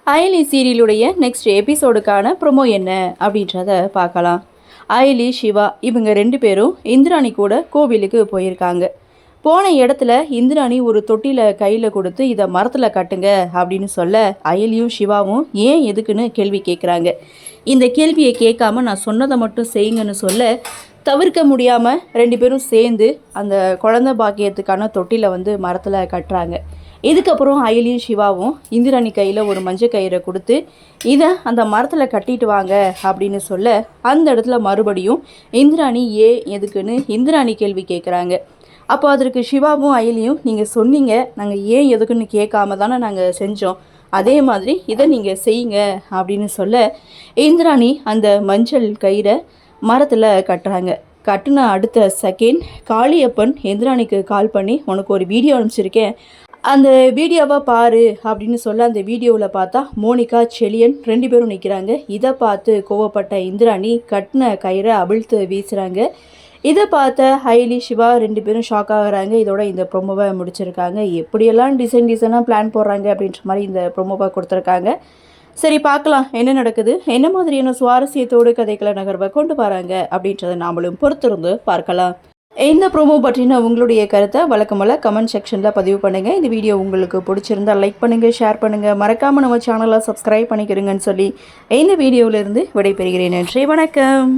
Ayali சீரியலுடைய next எபிசோடுக்கான promo என்ன அப்படின்றத பார்க்கலாம். அயலி சிவா இவங்க 2 பேரும் இந்திராணி கூட கோவிலுக்கு போயிருக்காங்க. போன இடத்துல இந்திராணி ஒரு தொட்டியில் கையில் கொடுத்து இதை மரத்தில் கட்டுங்க அப்படின்னு சொல்ல அயலியும் சிவாவும் ஏன் எதுக்குன்னு கேள்வி கேட்குறாங்க. இந்த கேள்வியை கேட்காம நான் சொன்னதை மட்டும் செய்யுங்கன்னு சொல்ல தவிர்க்க முடியாமல் 2 பேரும் சேர்ந்து அந்த குழந்தை பாக்கியத்துக்கான தொட்டியில் மரத்தில் கட்டுறாங்க. இதுக்கப்புறம் அயலியும் சிவாவும் இந்திராணி கையில் ஒரு மஞ்சள் கயிறை கொடுத்து இதை அந்த மரத்தில் கட்டிட்டு வாங்க அப்படின்னு சொல்ல அந்த இடத்துல மறுபடியும் இந்திராணி எதுக்குன்னு இந்திராணி கேள்வி கேட்குறாங்க. அப்போ அதற்கு சிவாவும் அயலியும் நீங்கள் சொன்னீங்க, நாங்கள் ஏன் எதுக்குன்னு கேட்காம தானே நாங்கள் செஞ்சோம், அதே மாதிரி இதை நீங்கள் செய்யுங்க அப்படின்னு சொல்ல இந்திராணி அந்த மஞ்சள் கயிறை மரத்தில் கட்டுறாங்க. கட்டுன அடுத்த செகண்ட் காளியப்பன் இந்திராணிக்கு கால் பண்ணி உனக்கு ஒரு வீடியோ அனுப்பிச்சிருக்கேன், அந்த வீடியோவை பாரு அப்படின்னு சொல்ல அந்த வீடியோவில் பார்த்தா மோனிகா செலியன் 2 பேரும் நிற்கிறாங்க. இதை பார்த்து கோவப்பட்ட இந்திராணி கட்டின கயிறை அவிழ்த்து வீசுகிறாங்க. இதை பார்த்த ஹைலி சிவா 2 பேரும் ஷாக் ஆகுறாங்க. இதோட இந்த ப்ரொமோவை முடிச்சிருக்காங்க. எப்படியெல்லாம் டிசைனாக பிளான் போடுறாங்க அப்படின்ற மாதிரி இந்த ப்ரொமோவை கொடுத்துருக்காங்க. சரி, பார்க்கலாம் என்ன நடக்குது, என்ன மாதிரியான சுவாரஸ்யத்தோடு கதைகளை நகர்வை கொண்டு வராங்க அப்படின்றத நாமளும் பொறுத்திருந்து பார்க்கலாம். இந்த ப்ரோமோ பற்றின உங்களுடைய கருத்தை வழக்கம்போல கமெண்ட் செக்ஷனில் பதிவு பண்ணுங்கள். இந்த வீடியோ உங்களுக்கு பிடிச்சிருந்தால் லைக் பண்ணுங்கள், ஷேர் பண்ணுங்கள், மறக்காமல் நம்ம சேனலை சப்ஸ்கிரைப் பண்ணிக்கிறீங்கன்னு சொல்லி இந்த வீடியோவிலிருந்து விடைபெறுகிறேன். நன்றி, வணக்கம்.